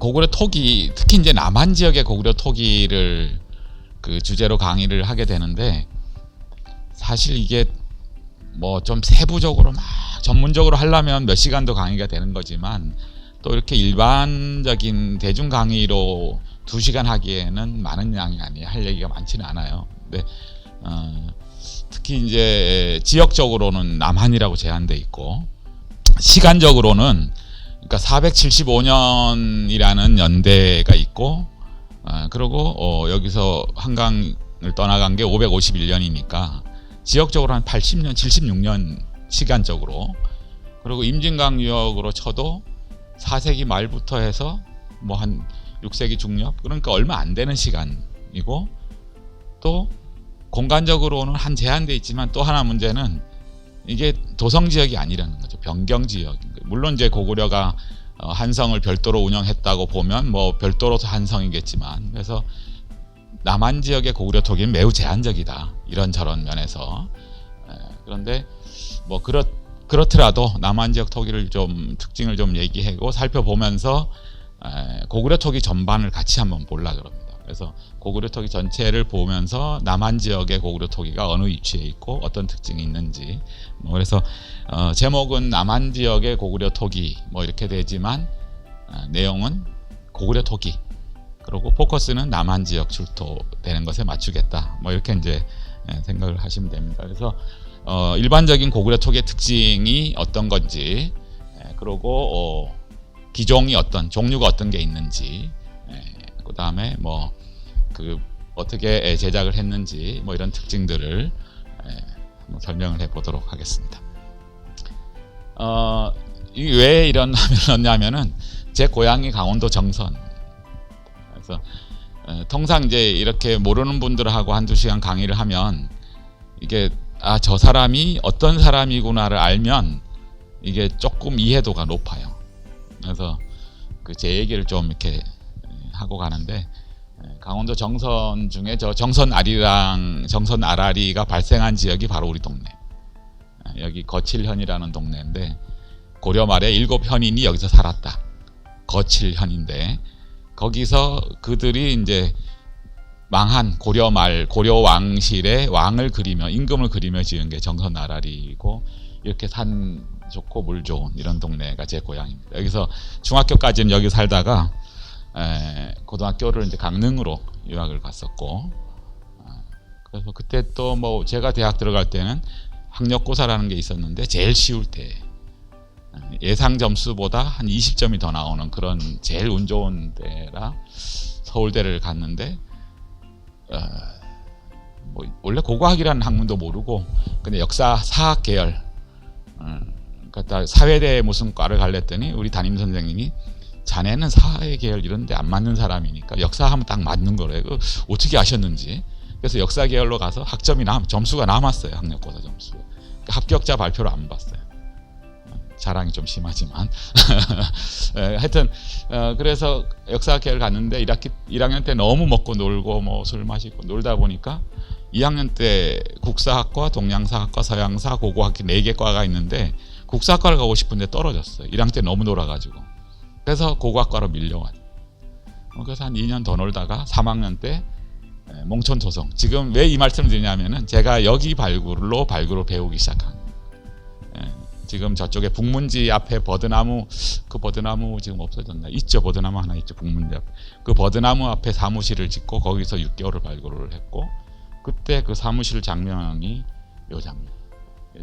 고구려 토기, 특히 이제 남한 지역의 고구려 토기를 그 주제로 강의를 하게 되는데, 사실 이게 뭐 좀 세부적으로 막 전문적으로 하려면 몇 시간도 강의가 되는 거지만, 또 이렇게 일반적인 대중 강의로 2시간 하기에는 많은 양이 아니에요. 할 얘기가 많지는 않아요. 근데 특히 이제 지역적으로는 남한이라고 제한돼 있고, 시간적으로는 그러니까 475년이라는 연대가 있고, 그리고 여기서 한강을 떠나간 게 551년이니까 지역적으로 한 80년, 76년 시간적으로, 그리고 임진강유역으로 쳐도 4세기 말부터 해서 뭐 한 6세기 중엽, 그러니까 얼마 안 되는 시간이고, 또 공간적으로는 한 제한돼 있지만 또 하나 문제는 이게 도성 지역이 아니라는 거죠. 변경 지역. 물론 이제 고구려가 한성을 별도로 운영했다고 보면 뭐 별도로서 한성이겠지만, 그래서 남한 지역의 고구려 토기는 매우 제한적이다, 이런저런 면에서. 그런데 뭐 그렇더라도 남한 지역 토기를 좀 특징을 좀 얘기하고 살펴보면서 고구려 토기 전반을 같이 한번 보려고 합니다. 그래서 고구려 토기 전체를 보면서 남한 지역의 고구려 토기가 어느 위치에 있고 어떤 특징이 있는지, 그래서 제목은 남한 지역의 고구려 토기 뭐 이렇게 되지만, 내용은 고구려 토기, 그리고 포커스는 남한 지역 출토되는 것에 맞추겠다, 뭐 이렇게 이제 생각을 하시면 됩니다. 그래서 일반적인 고구려 토기의 특징이 어떤 건지, 그리고 기종이 어떤, 종류가 어떤 게 있는지, 그 다음에 뭐 그 어떻게 제작을 했는지, 뭐 이런 특징들을 한번 설명을 해보도록 하겠습니다. 이게 왜 이런 넣냐면은 제 고향이 강원도 정선. 그래서 통상 이제 이렇게 모르는 분들하고 한두 시간 강의를 하면 이게 저 사람이 어떤 사람이구나를 알면 이게 조금 이해도가 높아요. 그래서 그 제 얘기를 좀 이렇게 하고 가는데, 강원도 정선 중에 저 정선 아라리가 발생한 지역이 바로 우리 동네. 여기 거칠현이라는 동네인데, 고려 말에 7현인이 여기서 살았다. 거칠현인데, 거기서 그들이 이제 망한 고려 왕실의 왕을 그리며 임금을 그리며 지은 게 정선 아라리이고, 이렇게 산 좋고 물 좋은 이런 동네가 제 고향입니다. 여기서 중학교까지는 여기 살다가 고등학교를 이제 강릉으로 유학을 갔었고, 그래서 그때 또 뭐 제가 대학 들어갈 때는 학력고사라는 게 있었는데 제일 쉬울 때, 예상 점수보다 한 20점이 더 나오는 그런 제일 운 좋은 때라 서울대를 갔는데, 뭐 원래 고고학이라는 학문도 모르고 근데 역사 사학 계열, 그러니까 사회대 무슨 과를 갈랬더니 우리 담임 선생님이 자네는 사회 계열 이런 데 안 맞는 사람이니까 역사하면 딱 맞는 거래요. 어떻게 아셨는지. 그래서 역사 계열로 가서 점수가 남았어요. 학력고사 점수. 합격자 발표를 안 봤어요. 자랑이 좀 심하지만 하여튼 그래서 역사 계열 갔는데 1학년 때 너무 먹고 놀고 뭐 술 마시고 놀다 보니까 2학년 때 국사학과, 동양사학과, 서양사, 고고학기 4개 과가 있는데 국사학과를 가고 싶은데 떨어졌어요. 1학년 때 너무 놀아가지고. 그래서 고고학과로 밀려왔어요. 그래서 한 2년 더 놀다가 3학년 때 몽촌토성. 지금 왜 이 말씀을 드리냐면은 제가 여기 발굴을 배우기 시작한. 지금 저쪽에 북문지 앞에 버드나무, 그 버드나무 지금 없어졌나? 있죠. 버드나무 하나 있죠. 북문지 앞에. 그 버드나무 앞에 사무실을 짓고 거기서 6개월을 발굴을 했고, 그때 그 사무실 장면이 요 장면.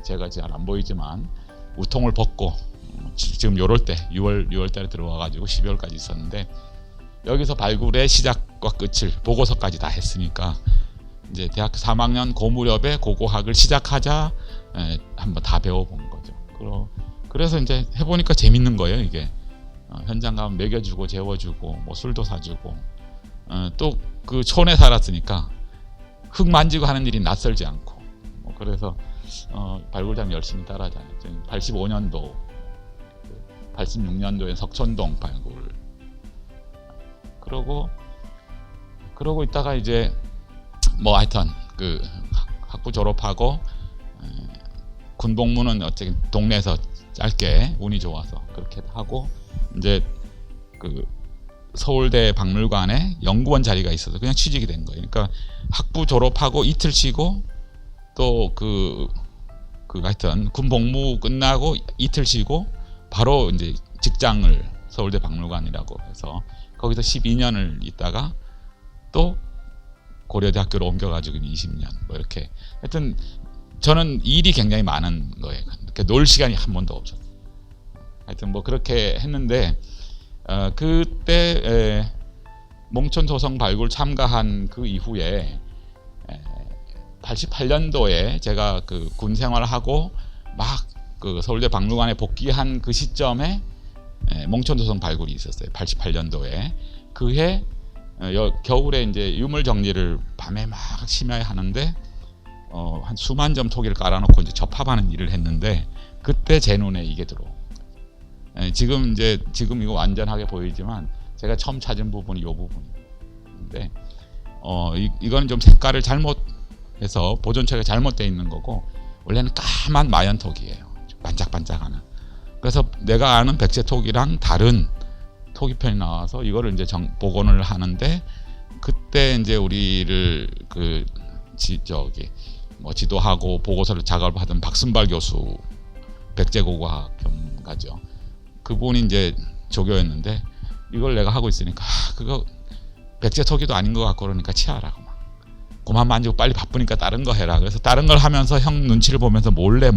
제가 잘 안 보이지만 우통을 벗고 지금 요럴 때 6월 달에 들어와 가지고 12월까지 있었는데, 여기서 발굴의 시작과 끝을 보고서까지 다 했으니까 이제 대학교 3학년 고 무렵에 고고학을 시작하자 한번 다 배워본 거죠. 그래서 이제 해보니까 재밌는 거예요. 이게 현장 가면 먹여주고 재워주고 뭐 술도 사주고, 또 그 촌에 살았으니까 흙 만지고 하는 일이 낯설지 않고, 그래서 발굴장 열심히 따라다녔죠. 85년도 86년도에 석촌동 발굴. 그러고 있다가 이제 뭐 하여튼 그 학부 졸업하고 군복무는 어쨌든 동네에서 짧게 운이 좋아서 그렇게 하고, 이제 그 서울대 박물관에 연구원 자리가 있어서 그냥 취직이 된 거예요. 그러니까 학부 졸업하고 이틀 쉬고 또 하여튼 군 복무 끝나고 이틀 쉬고 바로 이제 직장을 서울대 박물관이라고 해서 거기서 12년을 있다가 또 고려대학교로 옮겨가지고 20년 뭐 이렇게 하여튼 저는 일이 굉장히 많은 거예요. 이렇게 놀 시간이 한 번도 없었어요. 하여튼 뭐 그렇게 했는데 그때 몽촌 토성 발굴 참가한 그 이후에 88년도에 제가 그 군 생활하고 막 그 서울대 박물관에 복귀한 그 시점에 몽촌 토성 발굴이 있었어요. 88년도에 그해 겨울에 이제 유물 정리를 밤에 막 심야에 하는데 한 수만 점 토기를 깔아놓고 이제 접합하는 일을 했는데 그때 제 눈에 이게 들어온 거예요. 지금 이거 완전하게 보이지만 제가 처음 찾은 부분이 이 부분인데 이거는 좀 색깔을 잘못해서 보존 처리가 잘못되어 있는 거고 원래는 까만 마연톡이에요. 반짝반짝하는. 그래서 내가 아는 백제톡이랑 다른 토기편이 나와서 이거를 이제 복원을 하는데 그때 이제 우리를 지도하고 보고서를 작업하던 박순발 교수 백제고고학 전문가죠. 그분이 이제 조교였는데 이걸 내가 하고 있으니까 그거 백제토기도 아닌 것 같고 그러니까 치아라고 막 그만 만지고 빨리 바쁘니까 다른 거 해라. 그래서 다른 걸 하면서 형 눈치를 보면서 몰래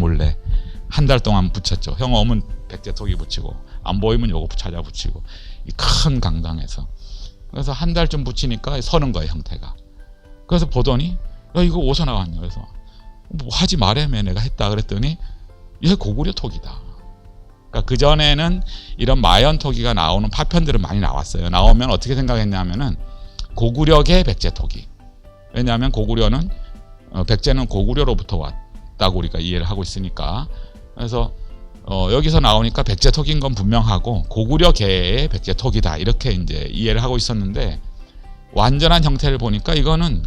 한 달 동안 붙였죠. 형 오면 백제토기 붙이고 안 보이면 요거 찾아 붙이고 이 큰 강당에서 그래서 한 달쯤 붙이니까 서는 거예요 형태가. 그래서 보더니 야 이거 어디서 나왔냐 그래서 뭐 하지 말아매 내가 했다 그랬더니 얘 고구려 토기다. 그러니까 그 전에는 이런 마연 토기가 나오는 파편들은 많이 나왔어요. 나오면 어떻게 생각했냐면은 고구려계 백제 토기. 왜냐하면 고구려는 백제는 고구려로부터 왔다고 우리가 이해를 하고 있으니까. 그래서 여기서 나오니까 백제 토기인 건 분명하고 고구려계의 백제 토기다 이렇게 이제 이해를 하고 있었는데 완전한 형태를 보니까 이거는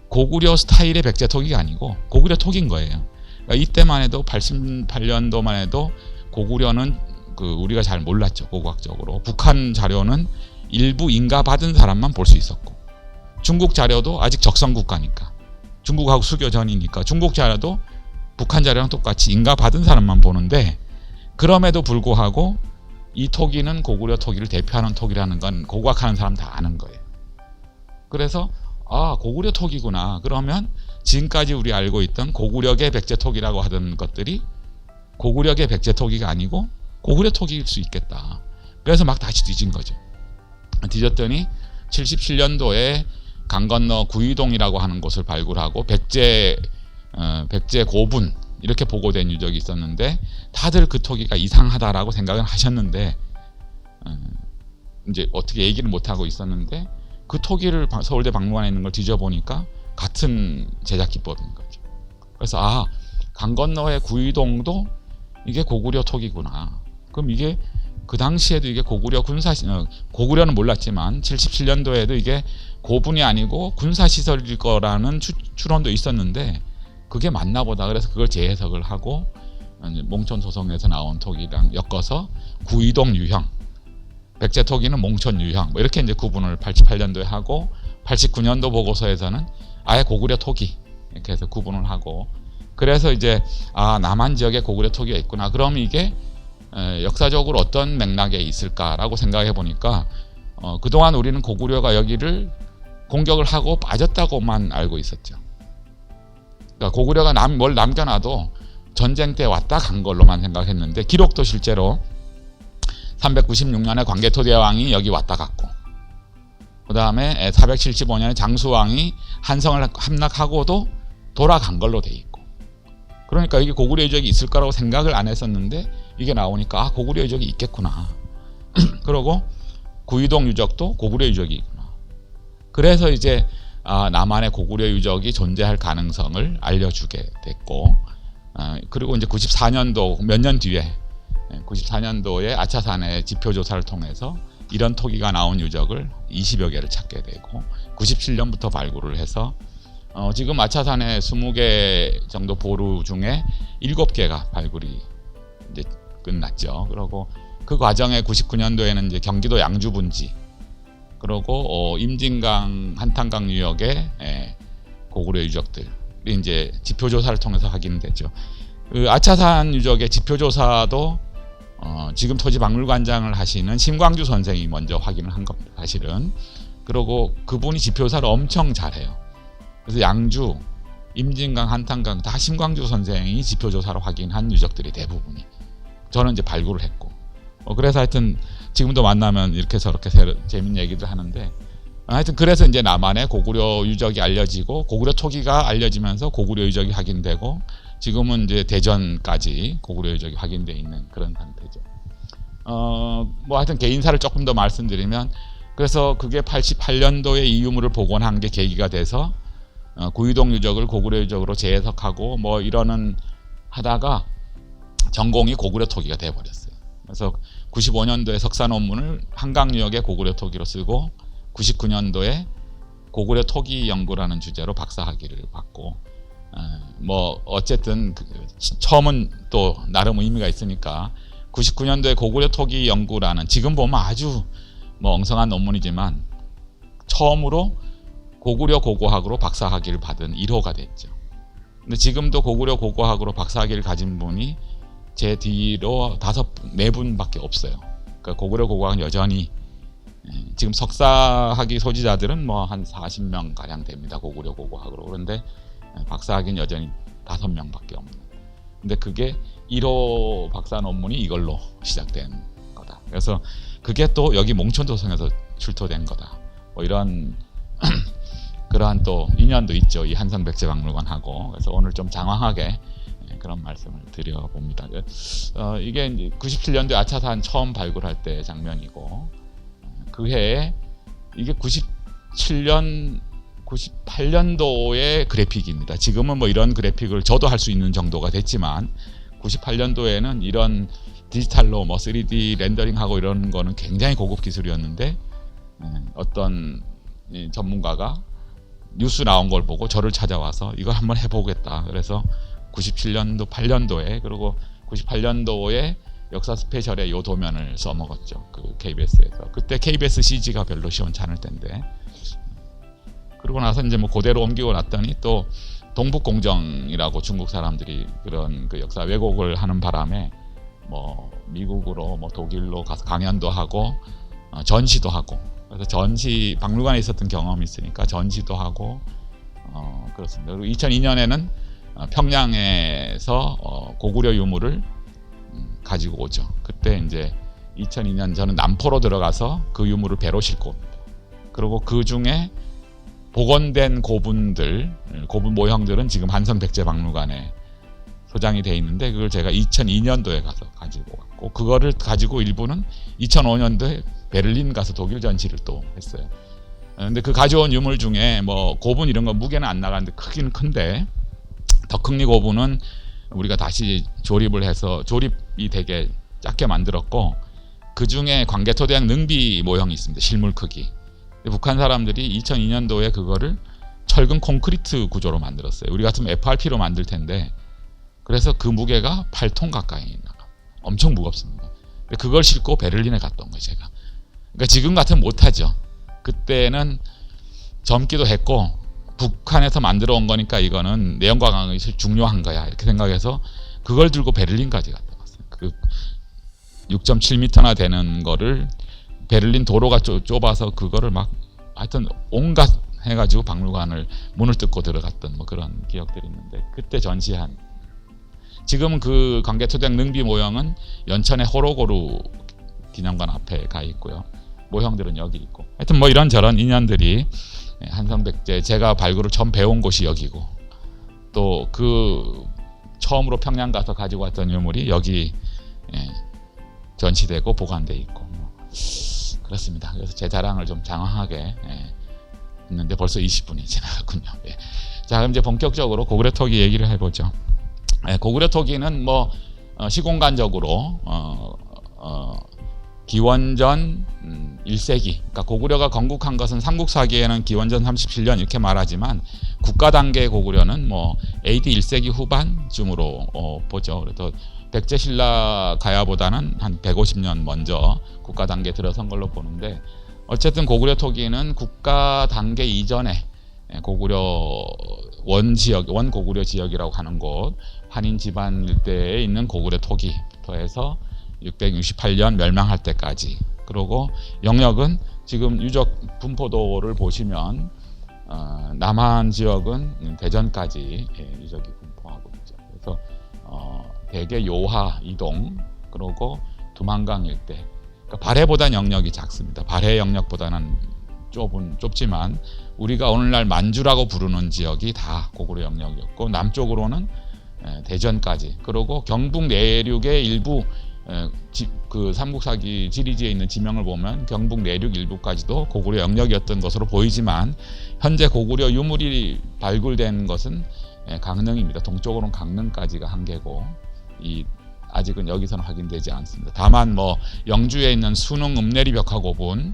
고구려 스타일의 백제 토기가 아니고 고구려 토기인 거예요. 그러니까 이때만 해도 88년도만 해도 고구려는 우리가 잘 몰랐죠. 고고학적으로. 북한 자료는 일부 인가 받은 사람만 볼 수 있었고 중국 자료도 아직 적성국가니까 중국하고 수교 전이니까 중국 자료도 북한 자료랑 똑같이 인가 받은 사람만 보는데 그럼에도 불구하고 이 토기는 고구려 토기를 대표하는 토기라는 건 고고학하는 사람 다 아는 거예요. 그래서 고구려 토기구나. 그러면 지금까지 우리 알고 있던 고구려계 백제 토기라고 하던 것들이 고구려계 백제 토기가 아니고 고구려 토기일 수 있겠다. 그래서 막 다시 뒤진 거죠. 뒤졌더니 77년도에 강 건너 구이동이라고 하는 곳을 발굴하고 백제 고분 이렇게 보고된 유적이 있었는데 다들 그 토기가 이상하다라고 생각을 하셨는데 이제 어떻게 얘기를 못 하고 있었는데 그 토기를 서울대 박물관에 있는 걸 뒤져보니까 같은 제작 기법인 거죠. 그래서 강 건너의 구이동도 이게 고구려 토기구나. 그럼 이게 그 당시에도 이게 고구려는 몰랐지만 77년도에도 이게 고분이 아니고 군사시설일 거라는 추론도 있었는데 그게 맞나 보다. 그래서 그걸 재해석을 하고 몽촌 소송에서 나온 토기랑 엮어서 구이동 유형, 백제 토기는 몽촌 유형 뭐 이렇게 이제 구분을 88년도에 하고 89년도 보고서에서는 아예 고구려 토기 이렇게 해서 구분을 하고 그래서 이제 남한 지역에 고구려 토기가 있구나. 그럼 이게 역사적으로 어떤 맥락에 있을까라고 생각해 보니까 그동안 우리는 고구려가 여기를 공격을 하고 빠졌다고만 알고 있었죠. 그러니까 고구려가 뭘 남겨놔도 전쟁 때 왔다 간 걸로만 생각했는데 기록도 실제로 396년에 광개토대왕이 여기 왔다 갔고 그 다음에 475년에 장수왕이 한성을 함락하고도 돌아간 걸로 돼 있고 그러니까 이게 고구려 유적이 있을 거라고 생각을 안 했었는데 이게 나오니까 고구려 유적이 있겠구나. 그러고 구이동 유적도 고구려 유적이구나. 그래서 이제 남한의 고구려 유적이 존재할 가능성을 알려주게 됐고 그리고 이제 94년도 몇 년 뒤에 94년도에 아차산의 지표조사를 통해서 이런 토기가 나온 유적을 20여 개를 찾게 되고 97년부터 발굴을 해서 지금 아차산에 20개 정도 보루 중에 7개가 발굴이 이제 끝났죠. 그리고 그 과정에 99년도에는 이제 경기도 양주분지 그리고 임진강, 한탄강 유역의 고구려 유적들이 이제 지표 조사를 통해서 확인되죠. 그 아차산 유적의 지표 조사도 지금 토지박물관장을 하시는 심광주 선생이 먼저 확인을 한 겁니다. 사실은. 그리고 그분이 지표 조사를 엄청 잘해요. 그래서 양주, 임진강, 한탄강 다 심광주 선생이 지표 조사로 확인한 유적들이 대부분이. 저는 이제 발굴을 했고. 그래서 하여튼 지금도 만나면 이렇게 저렇게 재밌는 얘기들 하는데, 하여튼 그래서 이제 남한의 고구려 유적이 알려지고 고구려 토기가 알려지면서 고구려 유적이 확인되고 지금은 이제 대전까지 고구려 유적이 확인되어 있는 그런 상태죠. 뭐 하여튼 개인사를 조금 더 말씀드리면, 그래서 그게 88년도에 이 유물을 복원한 게 계기가 돼서 구이동 유적을 고구려 유적으로 재해석하고 뭐 이러는 하다가 전공이 고구려 토기가 돼버렸어요. 그래서 95년도에 석사 논문을 한강 유역의 고구려 토기로 쓰고 99년도에 고구려 토기 연구라는 주제로 박사학위를 받고, 뭐 어쨌든 처음은 또 나름 의미가 있으니까 99년도에 고구려 토기 연구라는, 지금 보면 아주 뭐 엉성한 논문이지만 처음으로 고구려 고고학으로 박사학위를 받은 1호가 됐죠. 근데 지금도 고구려 고고학으로 박사학위를 가진 분이 제 뒤로 4분밖에 없어요. 그러니까 고구려 고고학은 여전히 지금 석사학위 소지자들은 뭐 한 40명 가량 됩니다. 고구려 고고학으로. 그런데 박사학위는 여전히 5명밖에 없는. 근데 그게 1호 박사 논문이 이걸로 시작된 거다. 그래서 그게 또 여기 몽촌도성에서 출토된 거다. 뭐 이런 그러한 또 인연도 있죠. 이 한성백제박물관하고. 그래서 오늘 좀 장황하게 그런 말씀을 드려봅니다. 이게 이제 97년도에 아차산 처음 발굴할 때 장면이고, 그 해에 이게 97년, 98년도의 그래픽입니다. 지금은 뭐 이런 그래픽을 저도 할 수 있는 정도가 됐지만 98년도에는 이런 디지털로 뭐 3D 렌더링하고 이런 거는 굉장히 고급 기술이었는데, 어떤 전문가가 뉴스 나온 걸 보고 저를 찾아와서 이걸 한번 해보겠다. 그래서 97년도, 8년도에, 그리고 98년도에 역사 스페셜에 요 도면을 써먹었죠. 그 KBS에서. 그때 KBS CG가 별로 시원찮을 텐데. 그러고 나서 이제 뭐 그대로 옮기고 났더니 또 동북공정이라고 중국 사람들이 그런 그 역사 왜곡을 하는 바람에 뭐 미국으로 뭐 독일로 가서 강연도 하고 전시도 하고, 그래서 전시 박물관에 있었던 경험이 있으니까 전시도 하고 그렇습니다. 그리고 2002년에는 평양에서 고구려 유물을 가지고 오죠. 그때 이제 2002년 저는 남포로 들어가서 그 유물을 배로 싣고 옵니다. 그리고 그 중에 복원된 고분들, 고분 모형들은 지금 한성백제박물관에 소장이 돼 있는데, 그걸 제가 2002년도에 가서 가지고 왔고, 그거를 가지고 일부는 2005년도에 베를린 가서 독일 전시를 또 했어요. 근데 그 가져온 유물 중에 뭐 고분 이런 거 무게는 안 나가는데 크기는 큰데, 덕흥리 고분은 우리가 다시 조립을 해서, 조립이 되게 작게 만들었고, 그 중에 광개토대왕 능비 모형이 있습니다. 실물 크기. 북한 사람들이 2002년도에 그거를 철근 콘크리트 구조로 만들었어요. 우리 같으면 FRP로 만들 텐데, 그래서 그 무게가 8톤 가까이 나가. 엄청 무겁습니다. 그걸 싣고 베를린에 갔던 거예요, 제가. 그러니까 지금 같으면 못하죠. 그때는 젊기도 했고 북한에서 만들어 온 거니까 이거는 내연과 강이 중요한 거야, 이렇게 생각해서 그걸 들고 베를린까지 갔다 왔어요. 그 6.7m나 되는 거를 베를린 도로가 좁아서 그거를 막 하여튼 온갖 해가지고 박물관을 문을 뜯고 들어갔던 뭐 그런 기억들이 있는데, 그때 전시한, 지금은 그 광개토대왕 능비 모형은 연천의 호로고루 기념관 앞에 가 있고요. 모형들은 여기 있고, 하여튼 뭐 이런저런 인연들이 한성백제, 제가 발굴을 처음 배운 곳이 여기고, 또 그 처음으로 평양 가서 가지고 왔던 유물이 여기 전시되고 보관돼 있고, 그렇습니다. 그래서 제 자랑을 좀 장황하게 했는데 벌써 20분이 지나갔군요. 자, 그럼 이제 본격적으로 고구려 토기 얘기를 해보죠. 고구려 토기는 뭐 시공간적으로 기원전 1세기, 그러니까 고구려가 건국한 것은 삼국사기에는 기원전 37년 이렇게 말하지만 국가 단계의 고구려는 뭐 AD 1세기 후반쯤으로 보죠. 그래서 백제신라 가야보다는 한 150년 먼저 국가 단계에 들어선 걸로 보는데, 어쨌든 고구려 토기는 국가 단계 이전에 고구려 원 고구려 지역이라고 하는 곳, 한인 지방 일대에 있는 고구려 토기부터 해서 668년 멸망할 때까지. 그리고 영역은 지금 유적 분포도를 보시면 남한 지역은 대전까지 유적이 분포하고 있죠. 그래서 대개 요하, 이동, 그리고 두만강 일대. 그러니까 발해보다는 영역이 작습니다. 발해 영역보다는 좁지만 우리가 오늘날 만주라고 부르는 지역이 다 고구려 영역이었고, 남쪽으로는 대전까지, 그리고 경북 내륙의 일부 그 삼국사기 지리지에 있는 지명을 보면 경북 내륙 일부까지도 고구려 영역이었던 것으로 보이지만, 현재 고구려 유물이 발굴된 것은 강릉입니다. 동쪽으로는 강릉까지가 한계고, 아직은 여기서는 확인되지 않습니다. 다만 뭐 영주에 있는 순흥 읍내리 벽화 고분은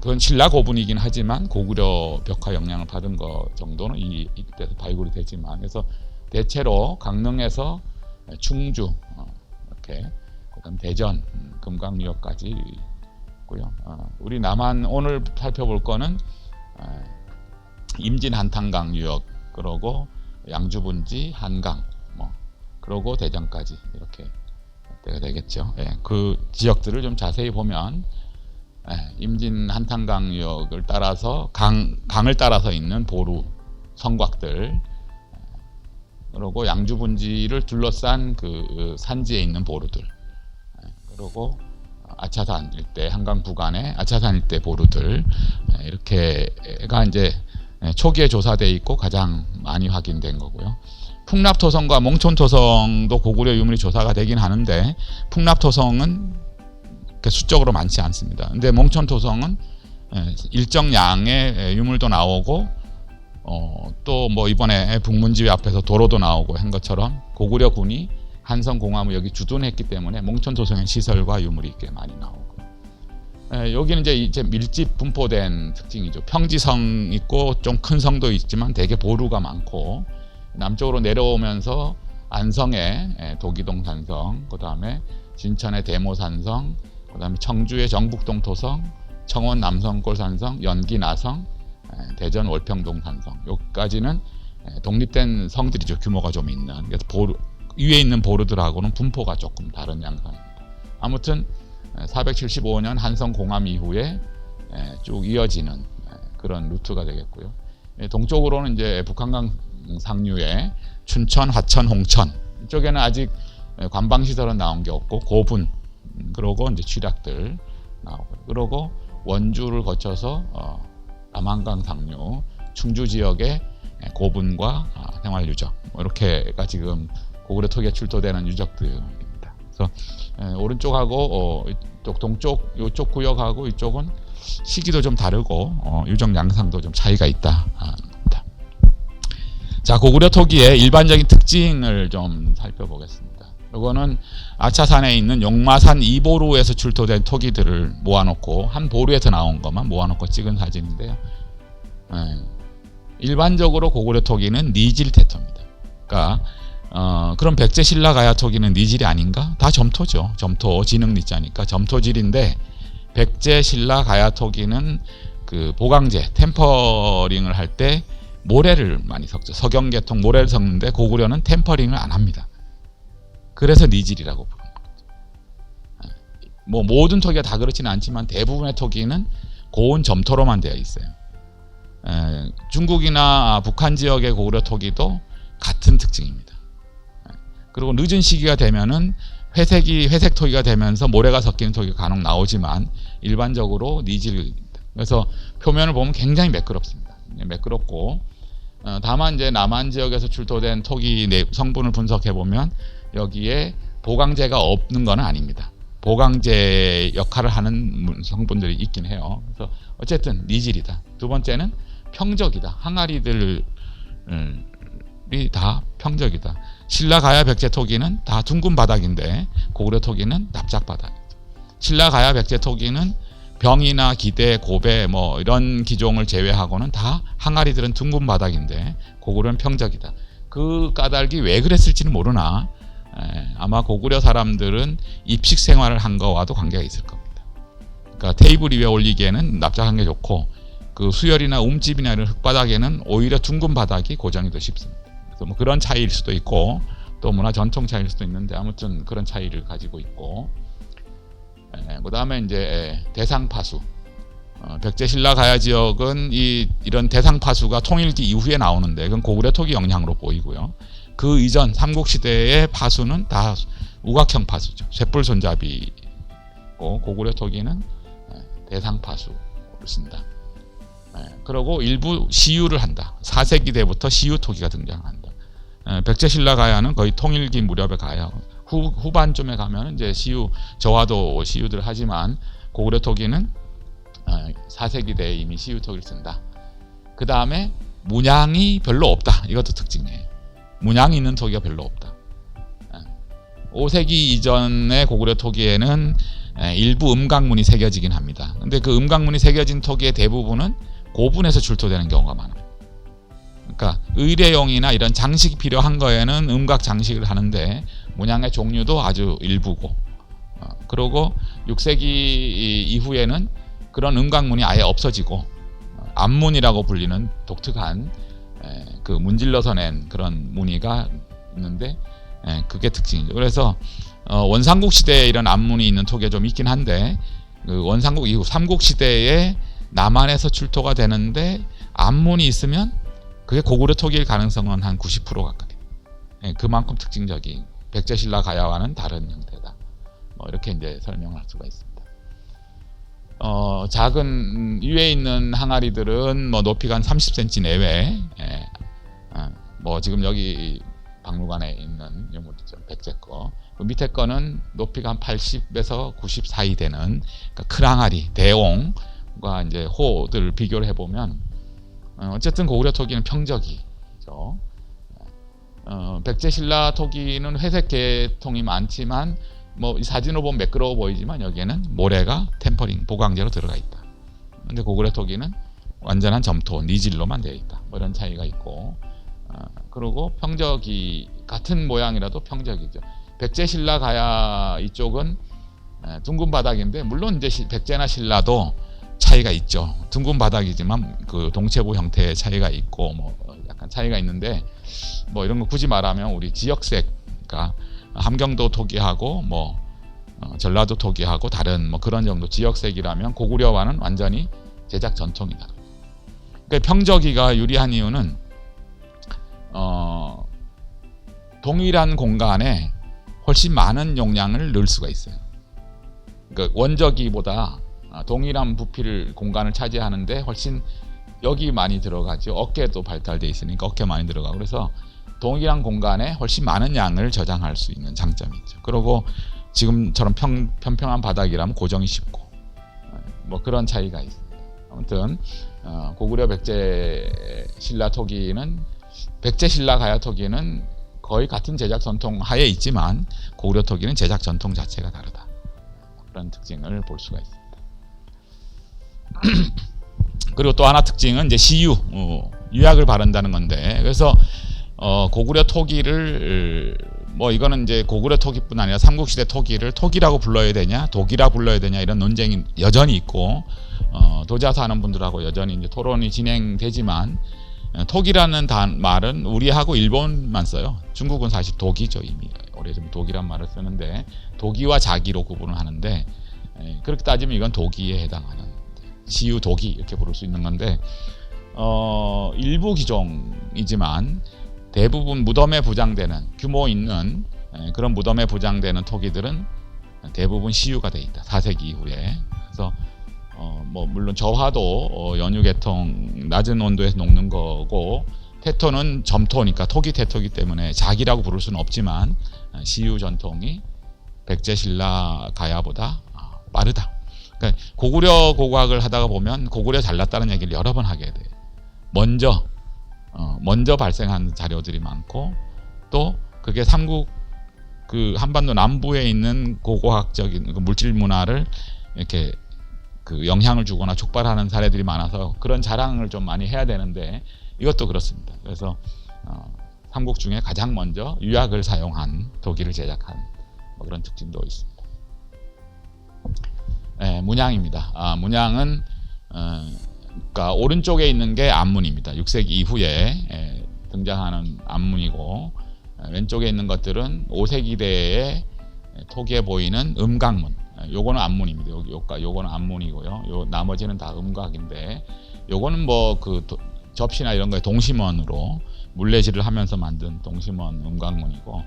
그건 신라 고분이긴 하지만 고구려 벽화 영향을 받은 것 정도는 이때서 발굴이 되지만, 그래서 대체로 강릉에서 충주 이렇게, 그다음 대전, 금강유역까지 있고요. 우리 남한 오늘 살펴볼 거는 임진 한탄강 유역, 그러고 양주분지, 한강, 그러고 대전까지 이렇게 때가 되겠죠. 그 지역들을 좀 자세히 보면 임진 한탄강 유역을 따라서 강을 따라서 있는 보루 성곽들, 그리고 양주분지를 둘러싼 그 산지에 있는 보루들, 그리고 아차산 일대, 한강 부간의 아차산 일대 보루들, 이렇게가 이제 초기에 조사되어 있고 가장 많이 확인된 거고요. 풍납토성과 몽촌토성도 고구려 유물이 조사가 되긴 하는데, 풍납토성은 수적으로 많지 않습니다. 근데 몽촌토성은 일정 양의 유물도 나오고, 또 뭐 이번에 북문지회 앞에서 도로도 나오고 한 것처럼 고구려 군이 한성공화무 여기 주둔했기 때문에 몽촌토성의 시설과 유물이 꽤 많이 나오고, 여기는 이제 밀집 분포된 특징이죠. 평지성 있고 좀 큰 성도 있지만 대개 보루가 많고, 남쪽으로 내려오면서 안성의 도기동 산성, 그 다음에 진천의 대모 산성, 그 다음에 청주의 정북동 토성, 청원 남성골 산성, 연기 나성, 대전 월평동 산성, 여기까지는 독립된 성들이죠. 규모가 좀 있는. 그래서 위에 있는 보루들하고는 분포가 조금 다른 양상입니다. 아무튼 475년 한성 공함 이후에 쭉 이어지는 그런 루트가 되겠고요. 동쪽으로는 이제 북한강 상류에 춘천, 화천, 홍천, 이쪽에는 아직 관방시설은 나온 게 없고 고분, 그러고 이제 취락들 나오고, 그러고 원주를 거쳐서 남한강 상류 충주 지역의 고분과 생활유적, 이렇게가 지금 고구려 토기에 출토되는 유적들입니다. 그래서 오른쪽하고 이쪽 동쪽 이쪽 구역하고 이쪽은 시기도 좀 다르고 유적 양상도 좀 차이가 있다. 자, 고구려 토기의 일반적인 특징을 좀 살펴보겠습니다. 이거는 아차산에 있는 용마산 이보루에서 출토된 토기들을 모아놓고 한 보루에서 나온 것만 모아놓고 찍은 사진인데요. 일반적으로 고구려 토기는 니질 태토입니다. 그러니까 그럼 백제 신라 가야 토기는 니질이 아닌가? 다 점토죠. 점토 진흙 니자니까 점토질인데, 백제 신라 가야 토기는 그 보강제 템퍼링을 할 때 모래를 많이 섞죠. 서경계통 모래를 섞는데 고구려는 템퍼링을 안 합니다. 그래서 니질이라고 부르는 거죠. 뭐 모든 토기가 다 그렇지는 않지만 대부분의 토기는 고온 점토로만 되어 있어요. 중국이나 북한 지역의 고구려 토기도 같은 특징입니다. 그리고 늦은 시기가 되면은 회색 토기가 되면서 모래가 섞이는 토기가 간혹 나오지만 일반적으로 니질입니다. 그래서 표면을 보면 굉장히 매끄럽습니다. 매끄럽고, 다만 이제 남한 지역에서 출토된 토기 성분을 분석해 보면 여기에 보강제가 없는 건 아닙니다. 보강제 역할을 하는 성분들이 있긴 해요. 그래서 어쨌든 니질이다. 두 번째는 평적이다. 항아리들이 다 평적이다. 신라 가야 백제 토기는 다 둥근 바닥인데 고구려 토기는 납작 바닥이죠. 신라 가야 백제 토기는 병이나 기대, 고배 뭐 이런 기종을 제외하고는 다 항아리들은 둥근 바닥인데 고구려는 평적이다. 그 까닭이 왜 그랬을지는 모르나 아마 고구려 사람들은 입식 생활을 한 거와도 관계가 있을 겁니다. 그러니까 테이블 위에 올리기에는 납작한 게 좋고 그 수열이나 움집이나 이런 흙바닥에는 오히려 둥근 바닥이 고정이 더 쉽습니다. 그래서 뭐 그런 차이일 수도 있고 또 문화 전통 차이일 수도 있는데 아무튼 그런 차이를 가지고 있고 그 다음에 이제 대상파수 백제신라 가야 지역은 이런 대상파수가 통일기 이후에 나오는데 그건 고구려 토기 영향으로 보이고요. 그 이전 삼국시대의 파수는 다 우각형 파수죠. 쇳불 손잡이고 고구려 토기는 대상파수를 쓴다. 그리고 일부 시유를 한다. 4세기 때부터 시유 토기가 등장한다. 백제신라 가야는 거의 통일기 무렵에 가야 후반쯤에 가면 이제 시유 저화도 시유들 하지만 고구려 토기는 4세기 때에 이미 시유 토기를 쓴다. 그 다음에 문양이 별로 없다. 이것도 특징이에요. 문양이 있는 토기가 별로 없다. 5세기 이전의 고구려 토기에는 일부 음각문이 새겨지긴 합니다. 근데 그 음각문이 새겨진 토기의 대부분은 고분에서 출토되는 경우가 많아요. 그러니까 의례용이나 이런 장식이 필요한 거에는 음각 장식을 하는데 문양의 종류도 아주 일부고 그리고 6세기 이후에는 그런 음각문이 아예 없어지고 암문이라고 불리는 독특한 그 문질러서 낸 그런 무늬가 있는데 그게 특징이죠. 그래서 원삼국 시대에 이런 암문이 있는 토기가 좀 있긴 한데 그 원삼국 이후 삼국시대에 남한에서 출토가 되는데 암문이 있으면 그게 고구려 토기일 가능성은 한 90% 가까이. 그만큼 특징적인 백제신라 가야와는 다른 형태다. 뭐 이렇게 이제 설명할 수가 있습니다. 작은 위에 있는 항아리들은 뭐 높이가 한 30cm 내외. 뭐 지금 여기 박물관에 있는 유물이죠. 백제 거. 그 밑에 거는 높이가 한 80에서 90 사이 되는 그러니까 큰 항아리, 대옹과 이제 호들을 비교를 해보면 어쨌든 고구려 토기는 평적이죠. 백제신라 토기는 회색 계통이 많지만 뭐 사진으로 보면 매끄러워 보이지만 여기에는 모래가 템퍼링 보강제로 들어가 있다. 근데 고구려 토기는 완전한 점토 니질로만 되어 있다. 뭐 이런 차이가 있고 그리고 평적이 같은 모양이라도 평적이죠. 백제신라 가야 이쪽은 둥근 바닥인데 물론 이제 백제나 신라도 차이가 있죠. 둥근 바닥이지만 그 동체부 형태의 차이가 있고 뭐 약간 차이가 있는데 뭐 이런 거 굳이 말하면 우리 지역색, 그러니까 함경도 토기하고 뭐 전라도 토기하고 다른 뭐 그런 정도 지역색이라면 고구려와는 완전히 제작 전통이다. 그러니까 평저기가 유리한 이유는 동일한 공간에 훨씬 많은 용량을 넣을 수가 있어요. 그러니까 원저기보다 동일한 부피를 공간을 차지하는데 훨씬 여기 많이 들어가죠. 어깨도 발달돼 있으니까 어깨 많이 들어가고 그래서 동일한 공간에 훨씬 많은 양을 저장할 수 있는 장점이 있죠. 그리고 지금처럼 평평한 바닥이라면 고정이 쉽고 뭐 그런 차이가 있습니다. 아무튼 고구려 백제 신라 토기는 백제 신라 가야 토기는 거의 같은 제작 전통 하에 있지만 고구려 토기는 제작 전통 자체가 다르다. 그런 특징을 볼 수가 있습니다. 그리고 또 하나 특징은 이제 시유, 유약을 바른다는 건데 그래서 고구려 토기를 뭐 이거는 이제 고구려 토기뿐 아니라 삼국시대 토기를 토기라고 불러야 되냐 독이라 불러야 되냐 이런 논쟁이 여전히 있고 도지아서 하는 분들하고 여전히 이제 토론이 진행되지만 토기라는 말은 우리하고 일본만 써요. 중국은 사실 독이죠. 이미 오래전 독이란 말을 쓰는데 독이와 자기로 구분을 하는데 그렇게 따지면 이건 독이에 해당하는 시유 독이 이렇게 부를 수 있는 건데 일부 기종이지만 대부분 무덤에 부장되는 규모 있는 그런 무덤에 부장되는 토기들은 대부분 시유가 돼 있다. 4세기 이후에. 그래서 뭐 물론 저화도 연유계통 낮은 온도에서 녹는 거고 태토는 점토니까 토기 태토기 때문에 자기라고 부를 수는 없지만 시유 전통이 백제신라 가야보다 빠르다. 그러니까 고구려 고고학을 하다가 보면 고구려 잘났다는 얘기를 여러 번 하게 돼요. 먼저 발생한 자료들이 많고 또 그게 삼국 그 한반도 남부에 있는 고고학적인 물질 문화를 이렇게 그 영향을 주거나 촉발하는 사례들이 많아서 그런 자랑을 좀 많이 해야 되는데 이것도 그렇습니다. 그래서 삼국 중에 가장 먼저 유약을 사용한 도기를 제작한 뭐 그런 특징도 있습니다. 문양입니다. 문양은 그러니까 오른쪽에 있는 게 암문입니다. 6세기 이후에 등장하는 암문이고, 왼쪽에 있는 것들은 5세기대의 토기에 보이는 음각문. 요거는 암문입니다. 요거는 암문이고요. 요 나머지는 다 음각인데, 요거는 뭐 그 접시나 이런 거에 동심원으로 물레질을 하면서 만든 동심원 음각문이고,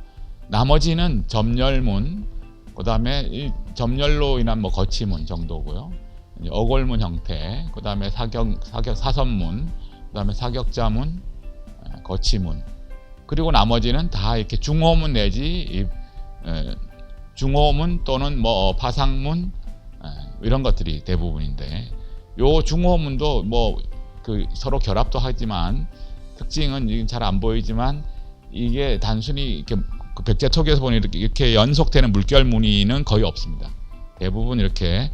나머지는 점열문, 그다음에 이 점열로 인한 뭐 거치문 정도고요. 어골문 형태, 그다음에 사선문, 그다음에 사격자문, 거치문, 그리고 나머지는 다 이렇게 중호문 내지 중호문 또는 뭐 파상문, 이런 것들이 대부분인데, 요 중호문도 뭐 그 서로 결합도 하지만 특징은 잘 안 보이지만, 이게 단순히 이렇게 그 백제토기에서 보니 이렇게 연속되는 물결 무늬는 거의 없습니다. 대부분 이렇게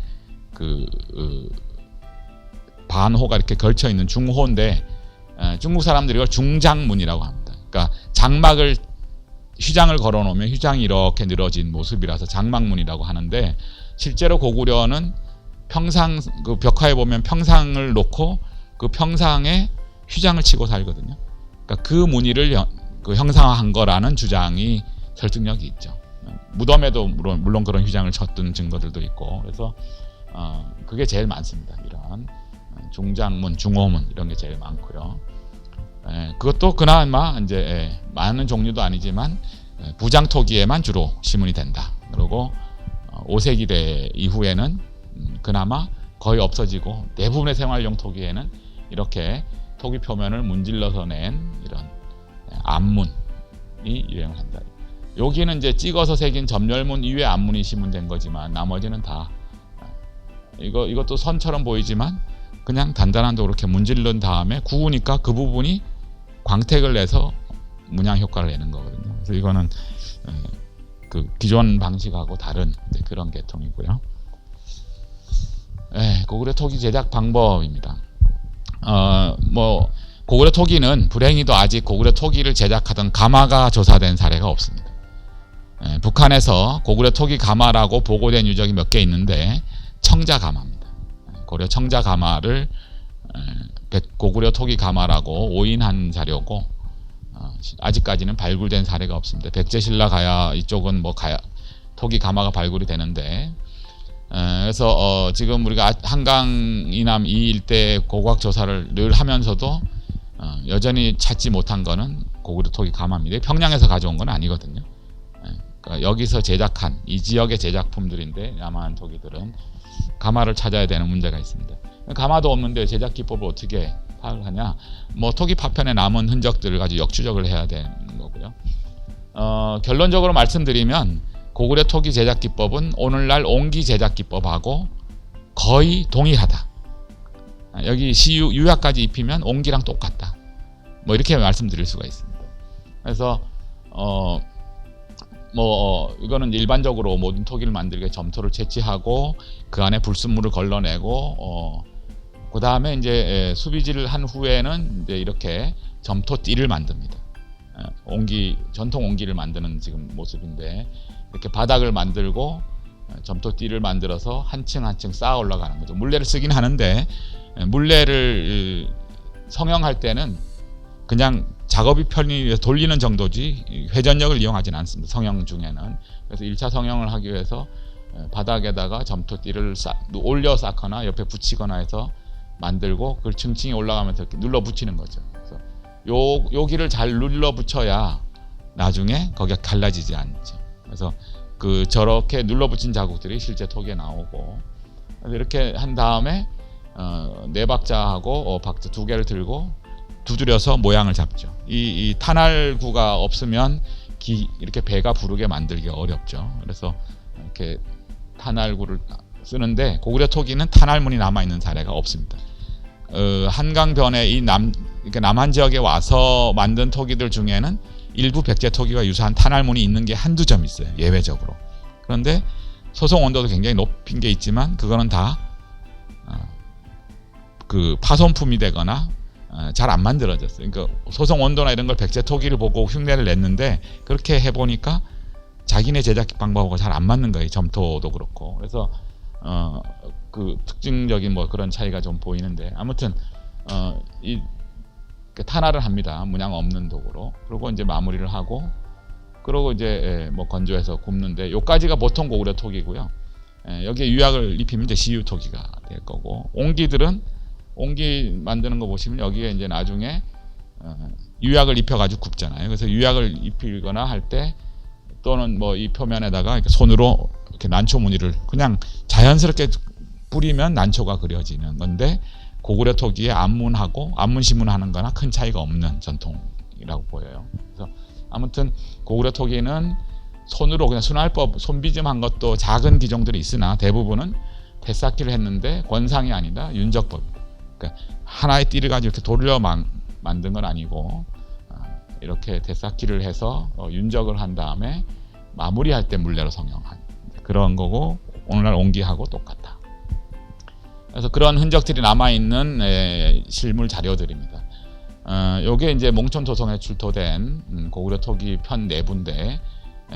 반호가 이렇게 걸쳐 있는 중호인데, 중국 사람들이 이걸 중장문이라고 합니다. 그러니까 장막을 휘장을 걸어 놓으면 휘장이 이렇게 늘어진 모습이라서 장막문이라고 하는데, 실제로 고구려는 평상, 그 벽화에 보면 평상을 놓고 그 평상에 휘장을 치고 살거든요. 그러니까 그 무늬를 형상화한 거라는 주장이 설득력이 있죠. 무덤에도 물론 그런 휘장을 쳤던 증거들도 있고, 그래서 그게 제일 많습니다. 이런 중장문, 중호문 이런 게 제일 많고요. 그것도 그나마 이제 많은 종류도 아니지만 부장토기에만 주로 시문이 된다. 그리고 5세기대 이후에는 그나마 거의 없어지고, 대부분의 생활용 토기에는 이렇게 토기 표면을 문질러서 낸 이런 암문이 유행을 한다. 여기는 이제 찍어서 새긴 점열문 이외의 암문이 시문된 거지만, 나머지는 다 이것도 선처럼 보이지만 그냥 단단한데 그렇게 문질른 다음에 구우니까 그 부분이 광택을 내서 문양 효과를 내는 거거든요. 그래서 이거는 그 기존 방식하고 다른 그런 계통이고요. 고구려 토기 제작 방법입니다. 뭐 고구려 토기는 불행히도 아직 고구려 토기를 제작하던 가마가 조사된 사례가 없습니다. 북한에서 고구려 토기 가마라고 보고된 유적이 몇 개 있는데, 청자 가마입니다. 고려 청자 가마를 고구려 토기 가마라고 오인한 자료고, 아직까지는 발굴된 사례가 없습니다. 백제신라 가야 이쪽은 뭐 토기 가마가 발굴이 되는데, 그래서 지금 우리가 한강 이남 이 일대 고고학 조사를 늘 하면서도 여전히 찾지 못한 거는 고구려 토기 가마입니다. 평양에서 가져온 건 아니거든요. 그러니까 여기서 제작한 이 지역의 제작품들인데, 남한 토기들은 가마를 찾아야 되는 문제가 있습니다. 가마도 없는데 제작 기법을 어떻게 파악하냐? 뭐 토기 파편에 남은 흔적들을 가지고 역추적을 해야 되는 거고요. 결론적으로 말씀드리면, 고구려 토기 제작 기법은 오늘날 옹기 제작 기법하고 거의 동일하다. 여기 유약까지 입히면 옹기랑 똑같다. 뭐 이렇게 말씀드릴 수가 있습니다. 그래서 이거는 일반적으로 모든 토기를 만들게 점토를 채취하고 그 안에 불순물을 걸러내고, 그 다음에 이제 수비질을 한 후에는 이제 이렇게 점토띠를 만듭니다. 전통 옹기를 만드는 지금 모습인데, 이렇게 바닥을 만들고 점토띠를 만들어서 한 층 한 층 쌓아 올라가는 거죠. 물레를 쓰긴 하는데, 물레를 성형할 때는 그냥 작업이 편히 위해서 돌리는 정도지 회전력을 이용하지는 않습니다. 성형 중에는. 그래서 1차 성형을 하기 위해서 바닥에다가 점토띠를 올려 쌓거나 옆에 붙이거나 해서 만들고, 그걸 층층이 올라가면서 이렇게 눌러 붙이는 거죠. 그래서 여기를 잘 눌러 붙여야 나중에 거기가 갈라지지 않죠. 그래서 저렇게 눌러 붙인 자국들이 실제 토기에 나오고, 이렇게 한 다음에 네 박자하고 박자 두 개를 들고 두드려서 모양을 잡죠. 이 탄알구가 없으면 이렇게 배가 부르게 만들기가 어렵죠. 그래서 이렇게 탄알구를 쓰는데, 고구려 토기는 탄알문이 남아 있는 사례가 없습니다. 한강변에 이렇게 남한 지역에 와서 만든 토기들 중에는 일부 백제 토기와 유사한 탄알문이 있는 게 한두 점 있어요, 예외적으로. 그런데 소송 온도도 굉장히 높은 게 있지만, 그거는 다 그 파손품이 되거나 잘 안 만들어졌어요. 그러니까 소송 온도나 이런 걸 백제 토기를 보고 흉내를 냈는데, 그렇게 해보니까 자기네 제작 방법하고 잘 안 맞는 거예요. 점토도 그렇고. 그래서 그 특징적인 뭐 그런 차이가 좀 보이는데 아무튼 이 탄화를 합니다. 문양 없는 도구로. 그리고 이제 마무리를 하고 그리고 이제 뭐 건조해서 굽는데 요까지가 보통 고구려 톡이고요. 여기에 유약을 입히면 이제 시유 톡이가 될 거고 옹기들은 옹기 만드는 거 보시면 여기에 이제 나중에 유약을 입혀가지고 굽잖아요. 그래서 유약을 입히거나 할 때 또는 뭐 이 표면에다가 이렇게 손으로 이렇게 난초 무늬를 그냥 자연스럽게 뿌리면 난초가 그려지는 건데 고구려 토기에 안문하고 안문 시문하는 거나 큰 차이가 없는 전통이라고 보여요. 그래서 아무튼 고구려 토기는 손으로 그냥 순활법 손비즘한 것도 작은 기종들이 있으나 대부분은 대쌓기를 했는데 권상이 아니라 윤적법입니다. 그러니까 하나의 띠를 가지고 이렇게 돌려 만든 건 아니고 이렇게 대쌓기를 해서 윤적을 한 다음에 마무리할 때 물레로 성형한 그런 거고 오늘날 옹기하고 똑같다. 그래서 그런 흔적들이 남아있는 실물 자료들입니다. 요게 이제 몽촌 도성에 출토된 고구려 토기 편 내부인데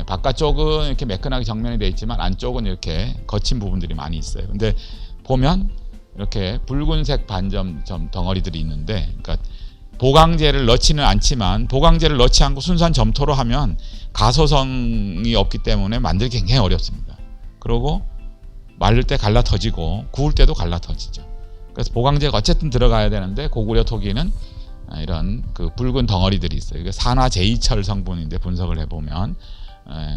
바깥쪽은 이렇게 매끈하게 정면이 되어 있지만 안쪽은 이렇게 거친 부분들이 많이 있어요. 근데 보면 이렇게 붉은색 반점 덩어리들이 있는데 그러니까 보강제를 넣지는 않지만 보강제를 넣지 않고 순수한 점토로 하면 가소성이 없기 때문에 만들기 굉장히 어렵습니다. 그리고 말릴 때 갈라 터지고 구울 때도 갈라 터지죠. 그래서 보강제가 어쨌든 들어가야 되는데 고구려 토기는 이런 그 붉은 덩어리들이 있어요. 이게 산화제이철 성분인데 분석을 해보면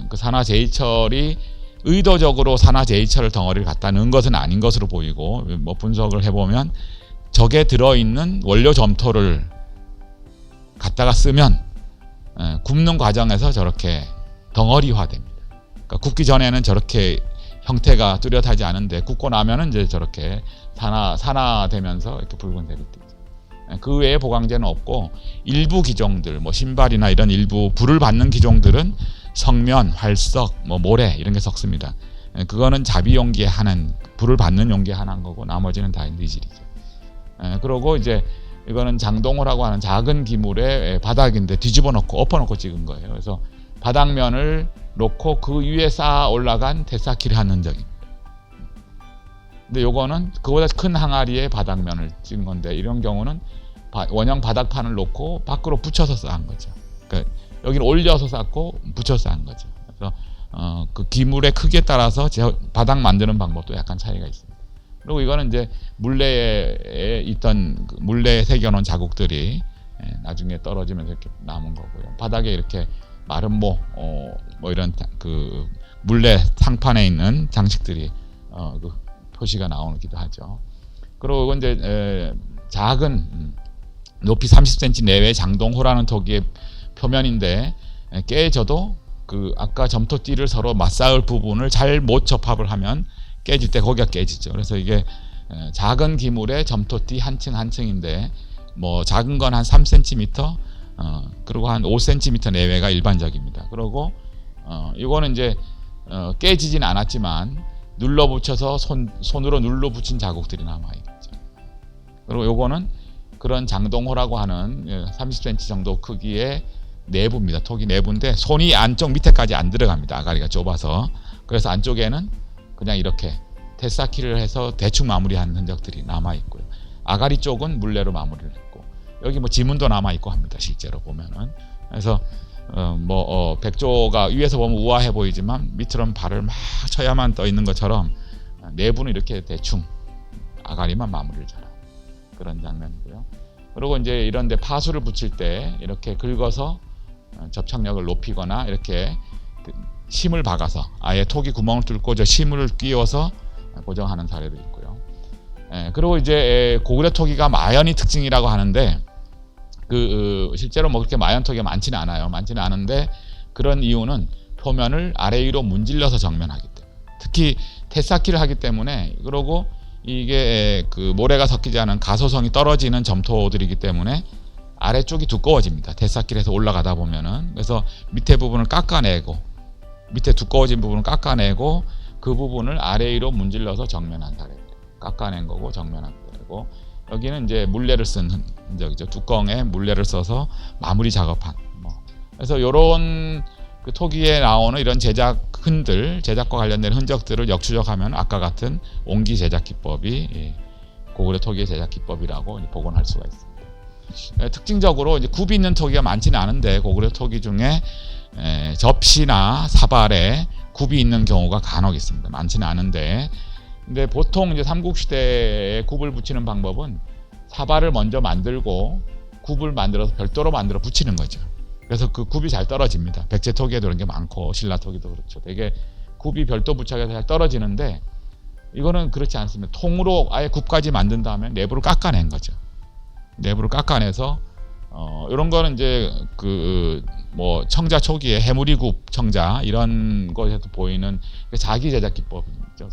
그 산화제이철이 의도적으로 산화제이철 덩어리를 갖다 넣은 것은 아닌 것으로 보이고 뭐 분석을 해보면 저게 들어있는 원료 점토를 갖다가 쓰면 굽는 과정에서 저렇게 덩어리화됩니다. 그러니까 굽기 전에는 저렇게 형태가 뚜렷하지 않은데 굽고 나면은 이제 저렇게 산화되면서 이렇게 붉은색이 뜨죠. 그 외에 보강제는 없고 일부 기종들, 뭐 신발이나 이런 일부 불을 받는 기종들은 성면, 활석, 뭐 모래 이런 게 섞습니다. 그거는 자비 용기에 하는 불을 받는 용기에 하는 거고 나머지는 다 니질이죠. 그리고 이제 이거는 장동호라고 하는 작은 기물의 바닥인데 뒤집어 놓고 엎어 놓고 찍은 거예요. 그래서 바닥면을 놓고 그 위에 쌓아 올라간 대쌓기를 한 흔적입니다. 근데 요거는 그보다 큰 항아리에 바닥면을 찍은 건데 이런 경우는 원형 바닥판을 놓고 밖으로 붙여서 쌓은 거죠. 그러니까 여기를 올려서 쌓고 붙여서 쌓은 거죠. 그래서 그 기물의 크기에 따라서 바닥 만드는 방법도 약간 차이가 있습니다. 그리고 이거는 이제 물레에 있던 물레에 새겨놓은 자국들이 나중에 떨어지면서 이렇게 남은 거고요. 바닥에 이렇게 마른 뭐 이런 그 물레 상판에 있는 장식들이 그 표시가 나오기도 하죠. 그리고 이건 이제 작은 높이 30cm 내외의 장동호라는 토기의 표면인데 깨져도 그 아까 점토띠를 서로 맞닿을 부분을 잘 못 접합을 하면 깨질 때 거기가 깨지죠. 그래서 이게 작은 기물의 점토띠 한 층 한 층인데 뭐 작은 건 한 3cm 그리고 한 5cm 내외가 일반적입니다. 그리고 이거는 이제 깨지진 않았지만 눌러 붙여서 손으로 눌러 붙인 자국들이 남아있죠. 그리고 요거는 그런 장동호라고 하는 30cm 정도 크기의 내부입니다. 토기 내부인데 손이 안쪽 밑에까지 안 들어갑니다. 아가리가 좁아서. 그래서 안쪽에는 그냥 이렇게 대쌓기를 해서 대충 마무리한 흔적들이 남아있고요. 아가리 쪽은 물레로 마무리를 했고 여기 뭐 지문도 남아있고 합니다. 실제로 보면은. 그래서 백조가 위에서 보면 우아해 보이지만 밑으로는 발을 막 쳐야만 떠 있는 것처럼 내부는 이렇게 대충 아가리만 마무리를 잘하는 그런 장면이고요. 그리고 이제 이런 데 파수를 붙일 때 이렇게 긁어서 접착력을 높이거나 이렇게 심을 박아서 아예 토기 구멍을 뚫고 저 심을 끼워서 고정하는 사례도 있고요. 그리고 이제 고구려 토기가 마연이 특징이라고 하는데 실제로 뭐 그렇게 마연 토기가 많지는 않아요. 많지는 않은데 그런 이유는 표면을 아래 위로 문질러서 정면하기 때문에 특히 대쌓기를 하기 때문에 그리고 이게 그 모래가 섞이지 않은 가소성이 떨어지는 점토들이기 때문에 아래쪽이 두꺼워집니다. 대쌓기를 해서 올라가다 보면은 그래서 밑에 부분을 깎아내고 밑에 두꺼워진 부분을 깎아내고 그 부분을 아래 위로 문질러서 정면한 사례입니다. 깎아낸 거고 정면한 거고 여기는 이제 물레를 쓴 흔적이죠. 뚜껑에 물레를 써서 마무리 작업한 그래서 요런 그 토기에 나오는 이런 제작 흔들, 제작과 관련된 흔적들을 역추적하면 아까 같은 옹기 제작 기법이 고구려 토기의 제작 기법이라고 복원할 수가 있습니다. 특징적으로 이제 굽이 있는 토기가 많지는 않은데 고구려 토기 중에 접시나 사발에 굽이 있는 경우가 간혹 있습니다. 많지는 않은데, 근데 보통 이제 삼국시대에 굽을 붙이는 방법은 사발을 먼저 만들고 굽을 만들어서 별도로 만들어 붙이는 거죠. 그래서 그 굽이 잘 떨어집니다. 백제 토기에도 그런 게 많고 신라 토기도 그렇죠. 되게 굽이 별도 부착해서 잘 떨어지는데, 이거는 그렇지 않습니다. 통으로 아예 굽까지 만든 다음에 내부를 깎아낸 거죠. 내부를 깎아내서 이런 거는 이제 그 뭐 청자 초기에 해무리굽 청자 이런 것에서 보이는 자기 제작 기법이죠.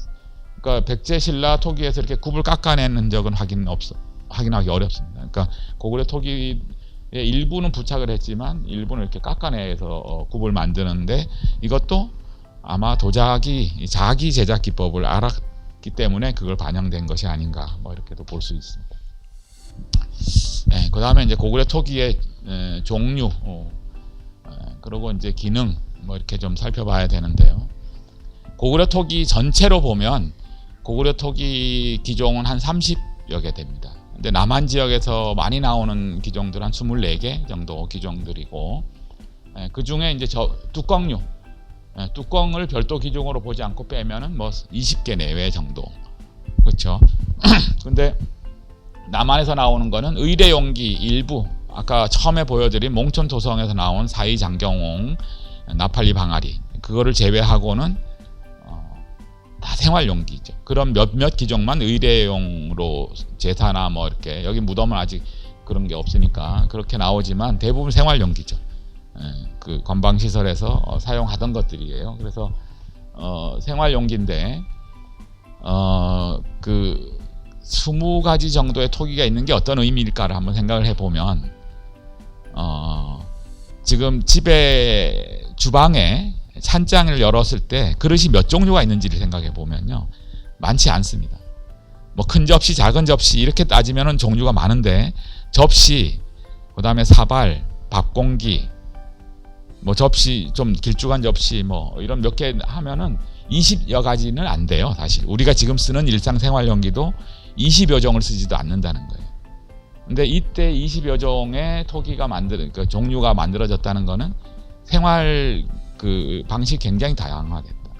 그러니까 백제 신라 토기에서 이렇게 굽을 깎아낸 흔적은 확인하기 어렵습니다. 그러니까 고구려 토기의 일부는 부착을 했지만 일부는 이렇게 깎아내서 굽을 만드는데, 이것도 아마 도자기 자기 제작 기법을 알았기 때문에 그걸 반영된 것이 아닌가, 뭐 이렇게도 볼 수 있습니다. 그 다음에 이제 고구려 토기의 종류, 그리고 이제 기능, 뭐 이렇게 좀 살펴봐야 되는데요. 고구려 토기 전체로 보면 고구려 토기 기종은 한 30여 개 됩니다. 근데 남한 지역에서 많이 나오는 기종들 한 24개 정도 기종들이고, 그 중에 이제 뚜껑류, 뚜껑을 별도 기종으로 보지 않고 빼면은 뭐 20개 내외 정도. 그렇죠. 근데 남한에서 나오는 거는 의례용기 일부, 아까 처음에 보여드린 몽촌토성에서 나온 사이 장경옹, 나팔리 방아리, 그거를 제외하고는 다 생활용기죠. 그런 몇몇 기종만 의례용으로 제사나 뭐 이렇게, 여기 무덤은 아직 그런 게 없으니까 그렇게 나오지만 대부분 생활용기죠. 그 건방시설에서 사용하던 것들이에요. 그래서 생활용기인데 그 20가지 정도의 토기가 있는 게 어떤 의미일까를 한번 생각을 해보면, 지금 집에 주방에 찬장을 열었을 때 그릇이 몇 종류가 있는지를 생각해 보면요, 많지 않습니다. 뭐 큰 접시, 작은 접시 이렇게 따지면은 종류가 많은데, 접시, 그 다음에 사발, 밥공기, 뭐 접시 좀 길쭉한 접시, 뭐 이런 몇 개 하면은 20여 가지는 안 돼요. 사실 우리가 지금 쓰는 일상생활용기도 20여 종을 쓰지도 않는다는 거예요. 근데 이때 20여 종의 토기가 그 종류가 만들어졌다는 거는 생활 그 방식이 굉장히 다양화됐다.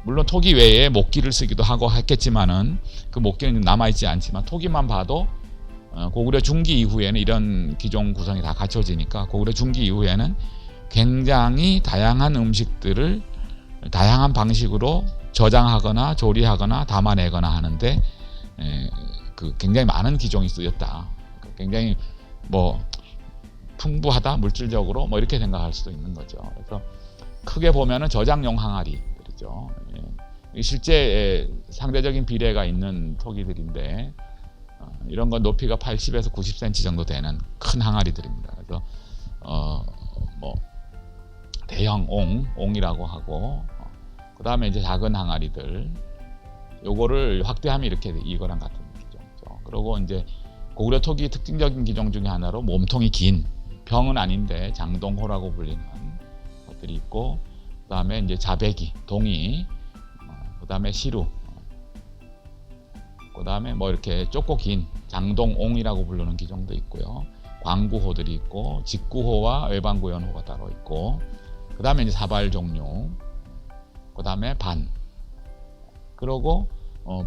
물론 토기 외에 목기를 쓰기도 하고 했겠지만은 그 목기는 남아있지 않지만, 토기만 봐도 고구려 중기 이후에는 이런 기종 구성이 다 갖춰지니까 고구려 중기 이후에는 굉장히 다양한 음식들을 다양한 방식으로 저장하거나 조리하거나 담아내거나 하는데 그 굉장히 많은 기종이 쓰였다. 굉장히 뭐 풍부하다, 물질적으로 뭐 이렇게 생각할 수도 있는 거죠. 그래서 크게 보면은 저장용 항아리들이죠. 실제 상대적인 비례가 있는 토기들인데, 이런 건 높이가 80에서 90cm 정도 되는 큰 항아리들입니다. 그래서 뭐 대형 옹이라고 하고, 그 다음에 이제 작은 항아리들, 요거를 확대하면 이렇게 이거랑 같은 기종이죠. 그리고 이제 고구려 토기 특징적인 기종 중에 하나로 몸통이 긴, 병은 아닌데 장동호라고 불리는 것들이 있고, 그 다음에 이제 자배기, 동이, 그 다음에 시루, 그 다음에 뭐 이렇게 좁고 긴 장동옹이라고 부르는 기종도 있고요. 광구호들이 있고, 직구호와 외방구연호가 따로 있고, 그 다음에 이제 사발 종류, 그 다음에 반. 그리고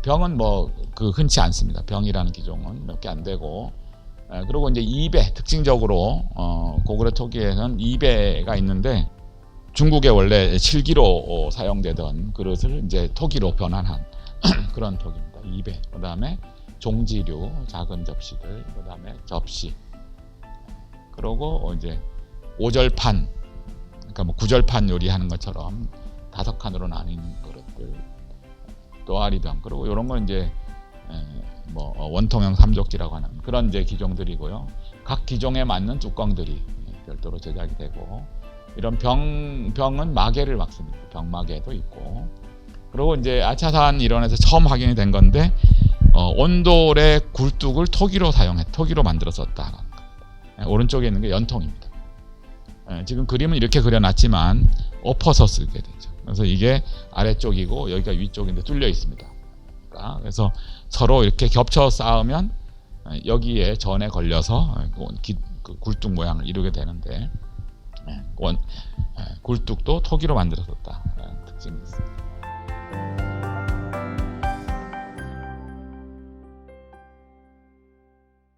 병은 뭐 그 흔치 않습니다. 병이라는 기종은 몇 개 안 되고, 그리고 이제 2배, 특징적으로 고구려 토기에는 2배가 있는데, 중국에 원래 7기로 사용되던 그릇을 이제 토기로 변환한 그런 토기입니다. 2배. 그 다음에 종지류, 작은 접시들, 그 다음에 접시, 그리고 이제 5절판, 그러니까 뭐 9절판 요리하는 것처럼 5칸으로 나뉜 그릇들, 또아리병, 그리고 이런 건 이제 뭐 원통형 삼족지라고 하는 그런 이제 기종들이고요. 각 기종에 맞는 뚜껑들이 별도로 제작이 되고, 이런 병은 마개를 막습니다. 병마개도 있고, 그리고 이제 아차산 이론에서 처음 확인이 된 건데, 온돌의 굴뚝을 토기로 만들어 썼다. 오른쪽에 있는 게 연통입니다. 지금 그림은 이렇게 그려놨지만 엎어서 쓰게 되죠. 그래서 이게 아래쪽이고 여기가 위쪽인데 뚫려 있습니다. 그래서 서로 이렇게 겹쳐 쌓으면 여기에 전에 걸려서 그 굴뚝 모양을 이루게 되는데 굴뚝도 토기로 만들어졌다 특징이 있습니다.